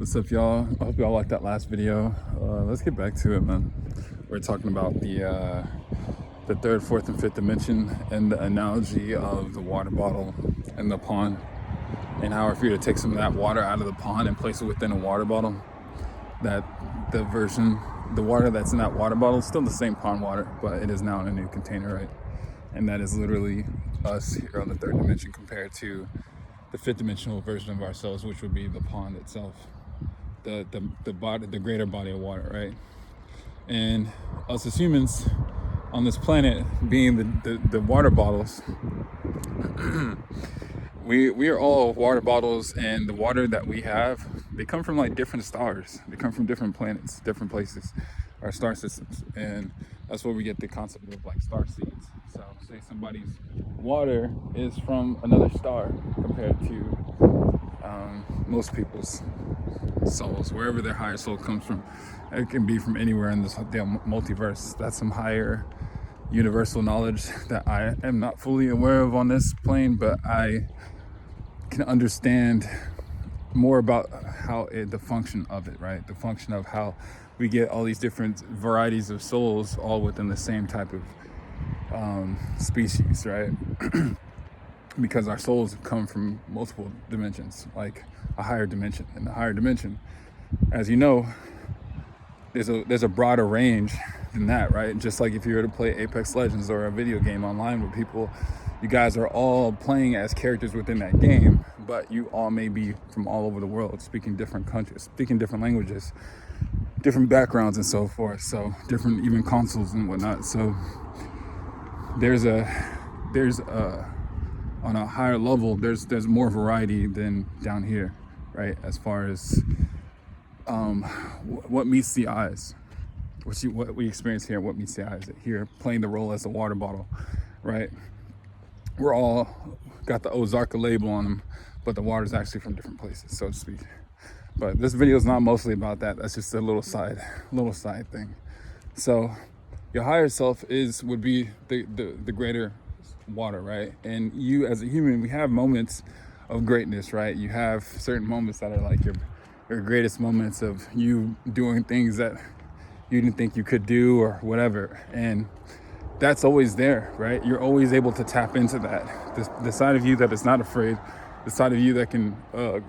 What's up, y'all? I hope y'all liked that last video. Let's get back to it, man. We're talking about the third, fourth, and fifth dimension and the analogy of the water bottle and the pond, and how if you were to take some of that water out of the pond and place it within a water bottle, that the water that's in that water bottle is still the same pond water, but it is now in a new container, right? And that is literally us here on the third dimension compared to the fifth dimensional version of ourselves, which would be the pond itself, the greater body of water, right? And us as humans on this planet, being the water bottles, we are all water bottles, and the water that we have, they come from like different stars. They come from different planets, different places, our star systems, and that's where we get the concept of like star seeds. So say somebody's water is from another star compared to most people's souls, wherever their higher soul comes from. It can be from anywhere in this damn multiverse. That's some higher universal knowledge that I am not fully aware of on this plane, but I can understand more about the function of it, right? The function of how we get all these different varieties of souls all within the same type of species, right? Because our souls come from multiple dimensions, like a higher dimension. And the higher dimension, as you know, there's a broader range than that, right? Just like if you were to play Apex Legends or a video game online with people, you guys are all playing as characters within that game, but you all may be from all over the world, speaking different countries, speaking different languages, different backgrounds and so forth. So different even consoles and whatnot. So there's on a higher level, there's more variety than down here, right? As far as what meets the eyes, what we experience here, what meets the eyes here, playing the role as a water bottle, right? We're all got the Ozarka label on them, but the water's actually from different places, so to speak. But this video is not mostly about that. That's just a little side thing. So your higher self would be the greater water, right? And you as a human, we have moments of greatness, right? You have certain moments that are like your greatest moments of you doing things that you didn't think you could do or whatever, and that's always there, right? You're always able to tap into that, the side of you that is not afraid, the side of you that can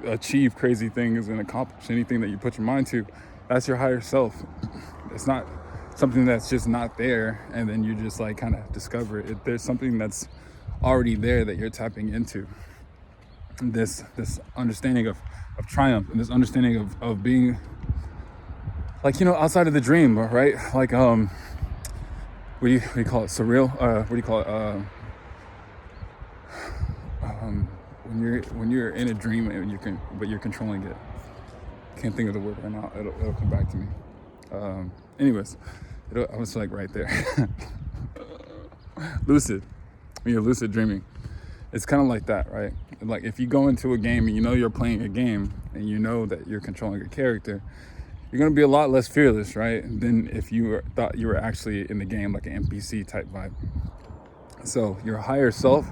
achieve crazy things and accomplish anything that you put your mind to. That's your higher self. It's not something that's just not there and then you just like kind of discover it. There's something that's already there that you're tapping into. This understanding of triumph, and this understanding of being like, you know, outside of the dream, right? Like what do you call it? Surreal? What do you call it? When you're in a dream and but you're controlling it. Can't think of the word right now. It'll come back to me. Anyways, I was like right there. Lucid. When you're lucid dreaming, it's kind of like that, right? Like if you go into a game and you know you're playing a game and you know that you're controlling a character, you're gonna be a lot less fearless, right? Than if you thought you were actually in the game, like an NPC type vibe. So your higher self,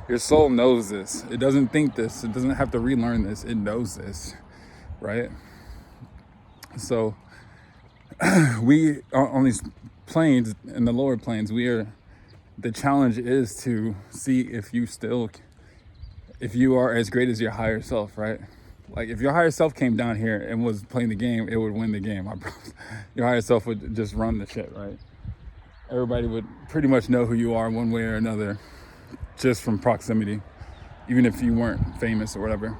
your soul knows this. It doesn't think this. It doesn't have to relearn this. It knows this, right? So we are on these planes, in the lower planes, the challenge is to see if you are as great as your higher self, right? Like if your higher self came down here and was playing the game, it would win the game. I promise. Your higher self would just run the shit, right? Everybody would pretty much know who you are one way or another, just from proximity, even if you weren't famous or whatever.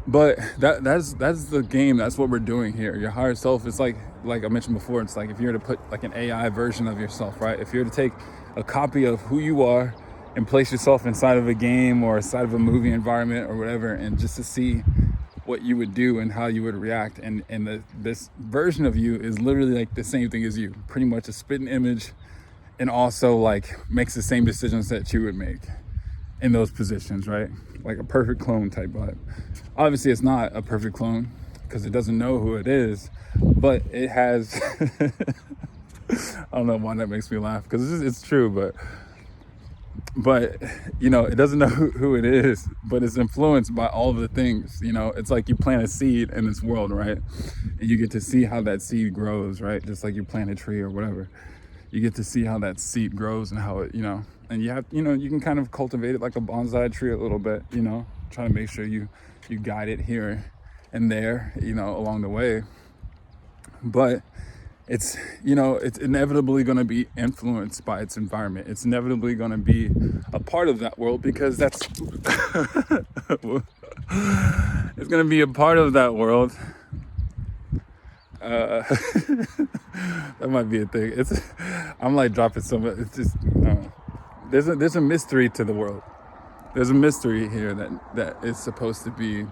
But that's the game. That's what we're doing here. Your higher self is like I mentioned before, it's like if you were to put like an AI version of yourself, right? If you were to take a copy of who you are and place yourself inside of a game or inside of a movie environment or whatever, and just to see what you would do and how you would react, and this version of you is literally like the same thing as you, pretty much a spitting image, and also like makes the same decisions that you would make in those positions, right? Like a perfect clone type vibe. Obviously it's not a perfect clone because it doesn't know who it is, but it has I don't know why that makes me laugh, because it's true, but but it doesn't know who it is, but it's influenced by all of the things. It's like you plant a seed in this world, right? And you get to see how that seed grows, right? Just like you plant a tree or whatever, you get to see how that seed grows and how it, and you have, you can kind of cultivate it like a bonsai tree a little bit, try to make sure you guide it here and there, along the way. But it's inevitably going to be influenced by its environment. It's inevitably going to be a part of that world, because that's it's going to be a part of that world. That might be a thing. I'm like dropping some. It's just there's a mystery to the world. There's a mystery here that is supposed to be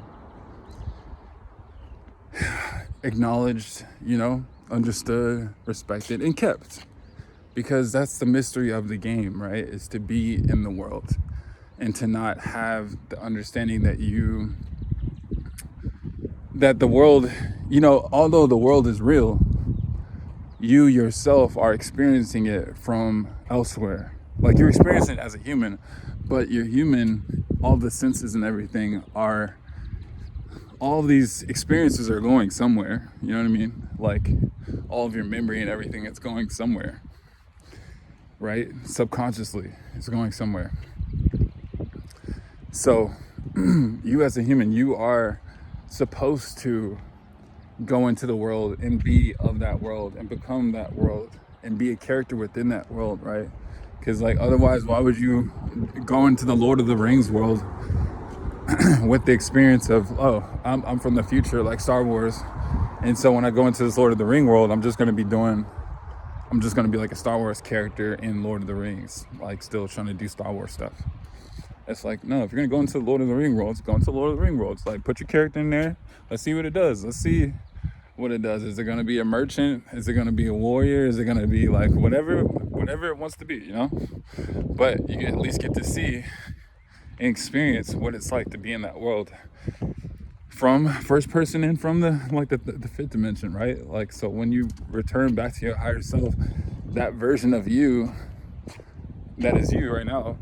acknowledged, understood, respected, and kept, because that's the mystery of the game, right? Is to be in the world and to not have the understanding that the world, although the world is real, you yourself are experiencing it from elsewhere. Like, you're experiencing it as a human, but you're human, all the senses and everything are, all of these experiences are going somewhere, you know what I mean? Like, all of your memory and everything, it's going somewhere, right? Subconsciously, it's going somewhere. So, you as a human, you are supposed to go into the world and be of that world and become that world and be a character within that world, right? Because, like, otherwise, why would you go into the Lord of the Rings world with the experience of, I'm from the future, like Star Wars, and so when I go into this Lord of the Ring world, I'm just going to be like a Star Wars character in Lord of the Rings, like still trying to do Star Wars stuff. It's like, no, if you're going to go into the Lord of the Ring world, go into the Lord of the Ring world. It's like, put your character in there, let's see what it does. Let's see what it does. Is it going to be a merchant? Is it going to be a warrior? Is it going to be like whatever it wants to be, But you at least get to see and experience what it's like to be in that world from first person and from the fifth dimension, right? Like, so when you return back to your higher self, that version of you that is you right now,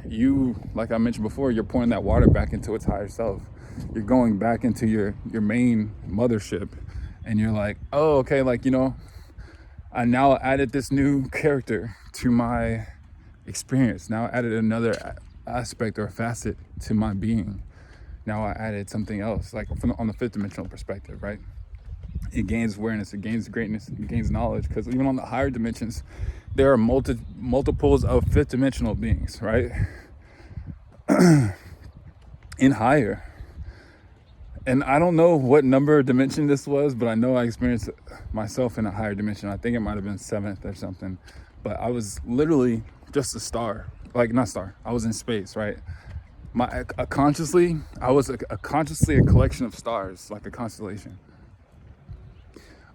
you, like I mentioned before, you're pouring that water back into its higher self. You're going back into your main mothership, and you're like, oh, okay, like, I now added this new character to my experience. Now I added another aspect or facet to my being. Now I added something else, like on the fifth dimensional perspective, right? It gains awareness, it gains greatness, it gains knowledge, because even on the higher dimensions, there are multiples of fifth dimensional beings, right? In higher. And I don't know what number dimension this was, but I know I experienced myself in a higher dimension. I think it might have been 7th or something. But I was literally just a star. Like, not star. I was in space, right? I was consciously a collection of stars, like a constellation.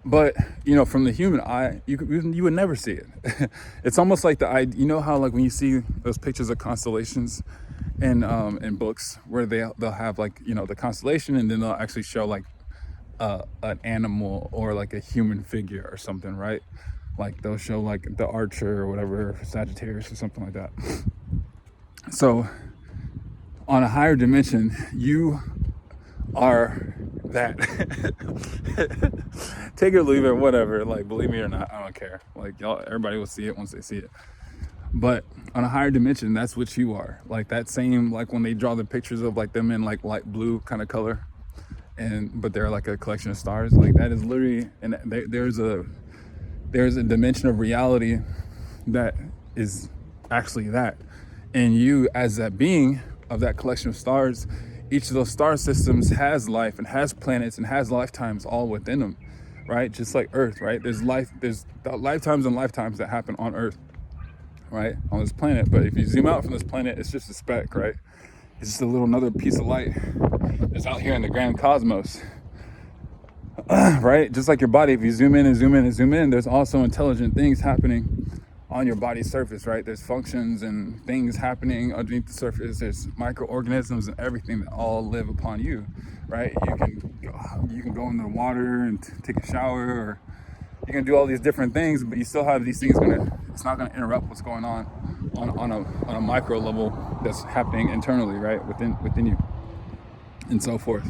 But, from the human eye, you would never see it. It's almost like how, like, when you see those pictures of constellations in books, where they'll have, like, the constellation, and then they'll actually show, like, an animal or like a human figure or something, right? Like, they'll show, like, the Archer or whatever, Sagittarius or something like that. So on a higher dimension, you are that. Take it or leave it, whatever. Like, believe me or not, I don't care. Like, everybody will see it once they see it. But on a higher dimension, that's what you are. Like, that same, like, when they draw the pictures of, like, them in, like, light blue kind of color, but they're like a collection of stars. Like, that is literally, and there's a dimension of reality that is actually that. And you, as that being of that collection of stars, each of those star systems has life and has planets and has lifetimes all within them, right? Just like Earth, right? There's lifetimes and lifetimes that happen on Earth, right? On this planet. But if you zoom out from this planet, it's just a speck, right? It's just another piece of light that's out here in the grand cosmos, right? Just like your body, if you zoom in and zoom in and zoom in, there's also intelligent things happening on your body's surface, right? There's functions and things happening underneath the surface. There's microorganisms and everything that all live upon you, right? You can go in the water and take a shower, or you can do all these different things, but you still have these things it's not gonna interrupt what's going on on a micro level that's happening internally, right, within you, and so forth.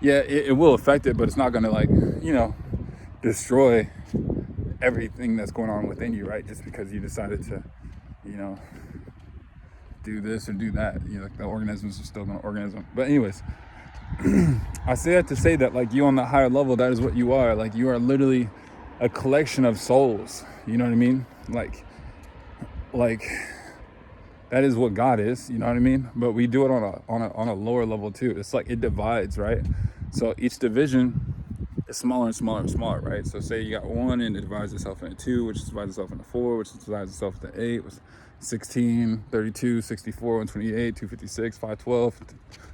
Yeah, it will affect it, but it's not going to, like, destroy everything that's going on within you, right? Just because you decided to, do this or do that, like, the organisms are still going to organism. But anyways, I say that to say that, like, you on the higher level, that is what you are. Like, you are literally a collection of souls. You know what I mean? Like that is what God is. You know what I mean? But we do it on a lower level too. It's like it divides, right? So each division is smaller and smaller and smaller, right? So say you got 1 and it divides itself into 2, which divides itself into 4, which divides itself into 8, which 16, 32, 64, 128, 256, 512,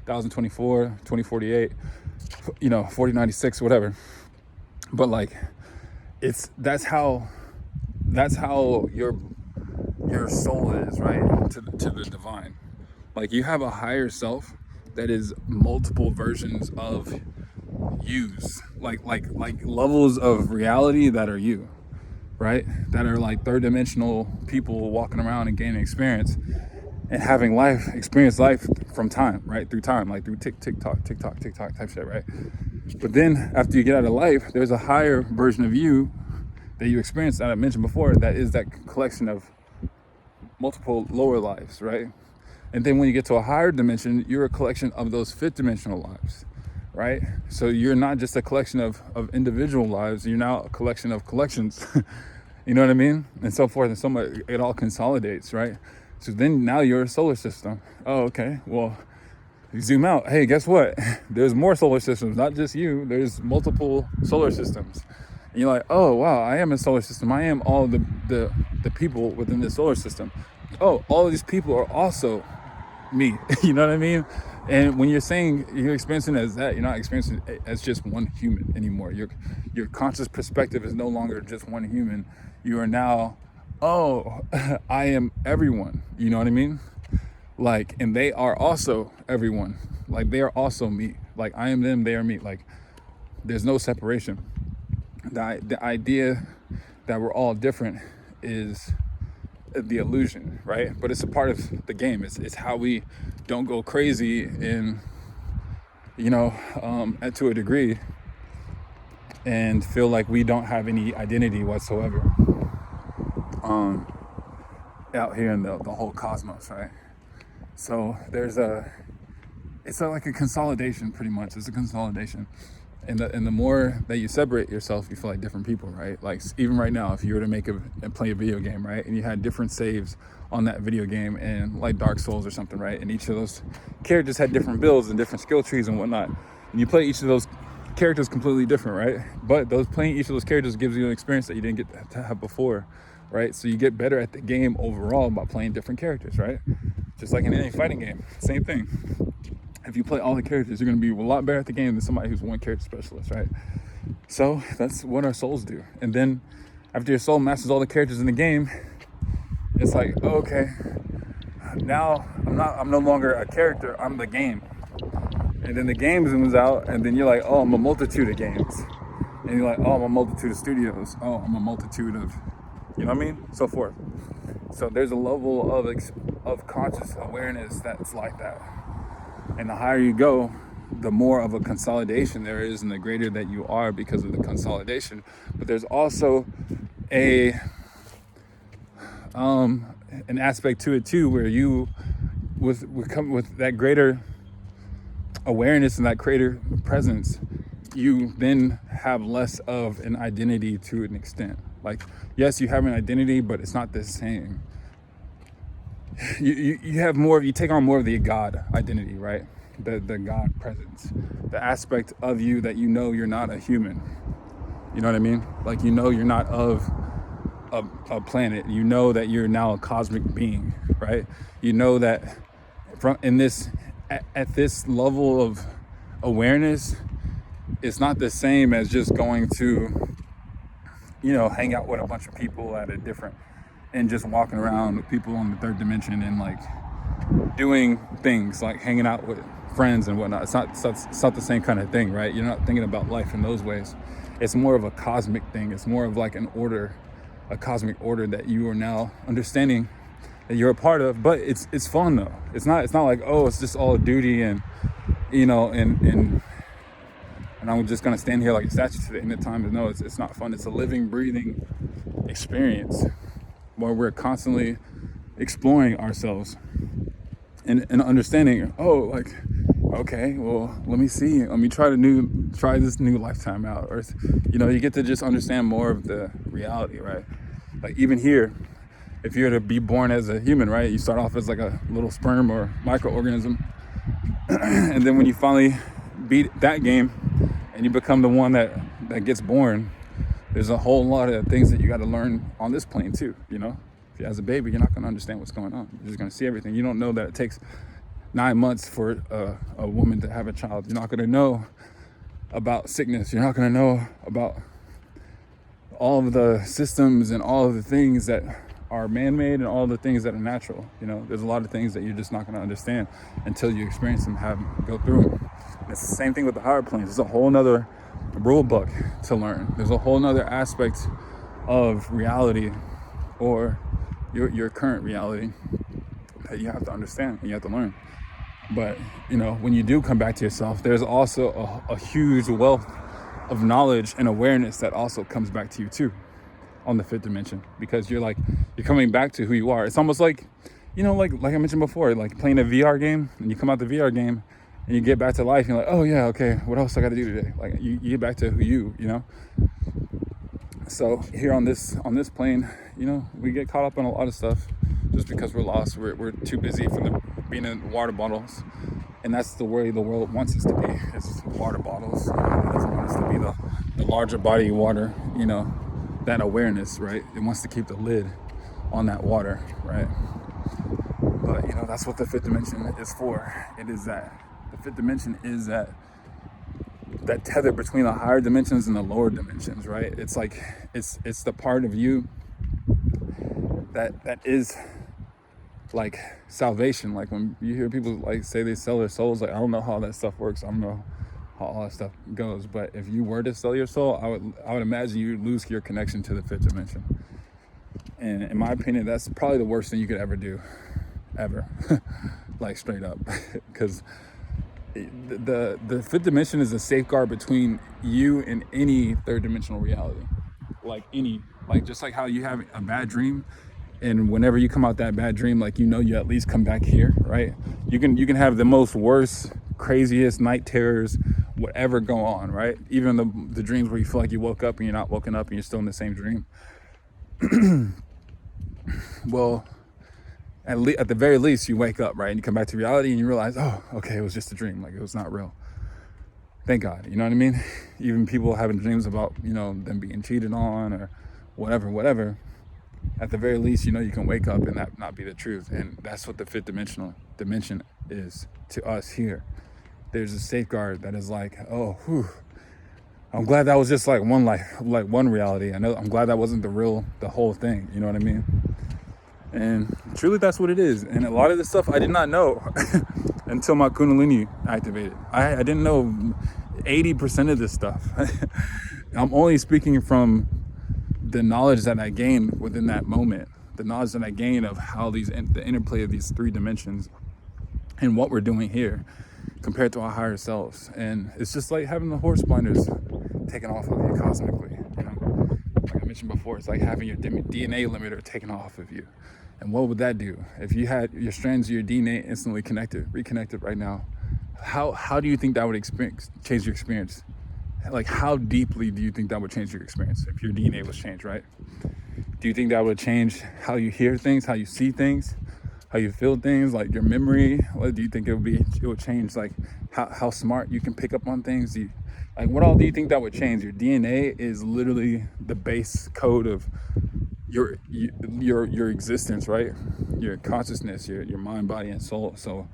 1024, 2048, 4096, whatever. But like, that's how your soul is, right? To the divine. Like, you have a higher self that is multiple versions of yous, like levels of reality that are you, right? That are like third dimensional people walking around and gaining experience and having experience life from time, right? Through time, like through tick tock type shit, right? But then after you get out of life, there's a higher version of you that you experienced, that I mentioned before, that is that collection of multiple lower lives, right? And then when you get to a higher dimension, you're a collection of those fifth dimensional lives, right? So you're not just a collection of individual lives, you're now a collection of collections. You know what I mean? And so forth and so much. It all consolidates, right? So then now you're a solar system. Oh, okay. Well, you zoom out. Hey, guess what? There's more solar systems, not just you. There's multiple solar systems. And you're like, oh, wow, I am a solar system. I am all the people within the solar system. Oh, all of these people are also me. You know what I mean? And when you're saying you're experiencing it as that, you're not experiencing it as just one human anymore. Your conscious perspective is no longer just one human. You are now, oh, I am everyone. You know what I mean? Like, and they are also everyone. Like, they are also me. Like, I am them, they are me. Like, there's no separation. The idea that we're all different is the illusion, right? But it's a part of the game. It's how we don't go crazy and, to a degree, and feel like we don't have any identity whatsoever out here in the whole cosmos, right? So it's like a consolidation, pretty much. It's a consolidation. And the more that you separate yourself, you feel like different people, right? Like, even right now, if you were to play a video game, right, and you had different saves on that video game, and like Dark Souls or something, right, and each of those characters had different builds and different skill trees and whatnot, and you play each of those characters completely different, right? But playing each of those characters gives you an experience that you didn't get to have before, right? So you get better at the game overall by playing different characters, right? Just like in any fighting game, same thing. If you play all the characters, you're going to be a lot better at the game than somebody who's one character specialist, right? So that's what our souls do. And then after your soul masters all the characters in the game, it's like, oh, okay, now I'm no longer a character, I'm the game. And then the game zooms out, and then you're like, oh, I'm a multitude of games. And you're like, oh, I'm a multitude of studios. Oh, I'm a multitude of, you know what I mean? So forth. So there's a level of conscious awareness that's like that. And the higher you go, the more of a consolidation there is, and the greater that you are because of the consolidation. But there's also an aspect to it too, where you, with that greater awareness and that greater presence, you then have less of an identity to an extent. Like, yes, you have an identity, but it's not the same. You have more, you take on more of the God identity, right? The God presence, the aspect of you that you're not a human. You know what I mean? Like, you're not of a planet. You know that you're now a cosmic being, right? You know that at this level of awareness, it's not the same as just going to, hang out with a bunch of people and just walking around with people on the third dimension and like doing things like hanging out with friends and whatnot. It's not the same kind of thing, right? You're not thinking about life in those ways. It's more of a cosmic thing. It's more of like a cosmic order that you are now understanding that you're a part of. But it's fun though. It's not like, oh, it's just all duty and and I'm just gonna stand here like a statue to the end of time. No, it's not fun. It's a living, breathing experience where we're constantly exploring ourselves and understanding, oh, like, okay, well, let me try this new lifetime out. Or you get to just understand more of the reality, right? Like, even here, if you're to be born as a human, right, you start off as like a little sperm or microorganism, and then when you finally beat that game and you become the one that gets born, there's a whole lot of things that you got to learn on this plane too. If you're as a baby, you're not going to understand what's going on. You're just going to see everything. You don't know that it takes 9 months for a woman to have a child. You're not going to know about sickness. You're not going to know about all of the systems and all of the things that are man-made and all the things that are natural. There's a lot of things that you're just not going to understand until you experience them, go through them. And it's the same thing with the higher planes. There's a whole nother rule book to learn. There's a whole nother aspect of reality, or your current reality, that you have to understand and you have to learn. But when you do come back to yourself, there's also a huge wealth of knowledge and awareness that also comes back to you too on the fifth dimension, because you're coming back to who you are. It's almost like like I mentioned before, like playing a VR game, and you come out the VR game and you get back to life and you're like, oh yeah, okay, what else I got to do today? Like you get back to who you. So here on this plane, we get caught up on a lot of stuff just because we're lost. We're too busy from being in water bottles, and that's the way the world wants us to be. It's water bottles. It doesn't want us to be the larger body of water. That awareness, right? It wants to keep the lid on that water, right? But that's what the fifth dimension is for. It is that the fifth dimension is that tether between the higher dimensions and the lower dimensions, right? It's like it's the part of you that is like salvation. Like when you hear people like say they sell their souls, like I don't know how that stuff works. I don't know how all that stuff goes. But if you were to sell your soul, I would imagine you'd lose your connection to the fifth dimension. And in my opinion, that's probably the worst thing you could ever do, ever, like straight up, because the fifth dimension is a safeguard between you and any third dimensional reality. Just like how you have a bad dream, and whenever you come out that bad dream, like you at least come back here, right? You can have the most worst, craziest night terrors, whatever go on, right? Even the dreams where you feel like you woke up and you're not woken up and you're still in the same dream. Well, at the very least, you wake up, right? And you come back to reality and you realize, oh, okay, it was just a dream. Like, it was not real. Thank God. You know what I mean? Even people having dreams about, them being cheated on or whatever. At the very least, you can wake up and that not be the truth. And that's what the fifth dimension is to us here. There's a safeguard that is like, oh, whew, I'm glad that was just like one life, like one reality. I'm glad that wasn't the whole thing. You know what I mean? And truly, that's what it is. And a lot of this stuff I did not know until my Kundalini activated. I didn't know 80% of this stuff. I'm only speaking from the knowledge that I gained within that moment, the knowledge that I gained of how the interplay of these three dimensions and what we're doing here compared to our higher selves. And it's just like having the horse blinders taken off of you cosmically. Like I mentioned before, it's like having your DNA limiter taken off of you. And what would that do? If you had your strands of your DNA instantly reconnected right now, how do you think that would change your experience? Like, how deeply do you think that would change your experience if your DNA was changed, right? Do you think that would change how you hear things, how you see things, how you feel things, like your memory? What do you think it would change, like how smart you can pick up on things? What all do you think that would change? Your DNA is literally the base code of your existence, right? Your consciousness, your mind, body, and soul. So,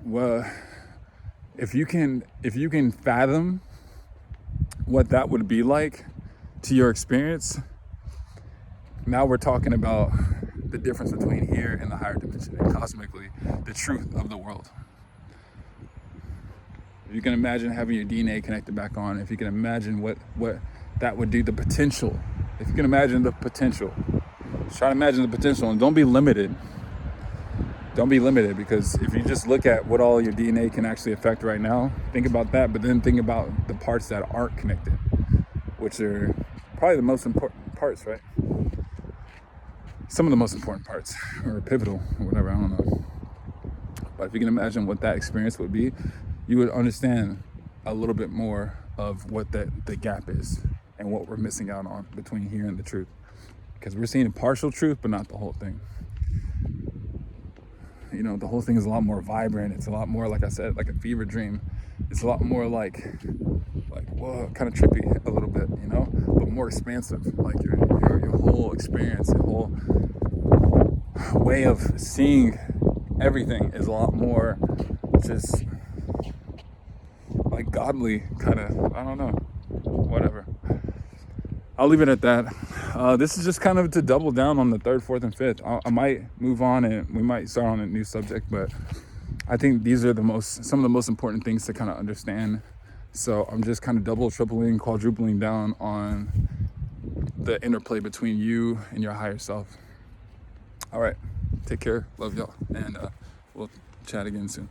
well, if you can fathom what that would be like to your experience, now we're talking about the difference between here and the higher dimension, and cosmically the truth of the world. If you can imagine having your DNA connected back on, if you can imagine what that would do, the potential, if you can imagine the potential try to imagine the potential, and don't be limited. Don't be limited, because if you just look at what all your DNA can actually affect right now, think about that, but then think about the parts that aren't connected, which are probably the most important parts, right? Some of the most important parts, or pivotal, or whatever, I don't know. But if you can imagine what that experience would be, you would understand a little bit more of what the gap is and what we're missing out on between here and the truth. Because we're seeing partial truth, but not the whole thing. You know, the whole thing is a lot more vibrant. It's a lot more, like I said, like a fever dream. It's a lot more like whoa, kind of trippy a little bit, you know, but more expansive. Like your whole experience, your whole way of seeing everything is a lot more just like godly, kind of, I don't know, whatever. I'll leave it at that. This is just kind of to double down on the 3rd, 4th, and 5th. I might move on and we might start on a new subject, but I think these are some of the most important things to kind of understand. So I'm just kind of double, tripling, quadrupling down on the interplay between you and your higher self. All right, take care, love y'all, and we'll chat again soon.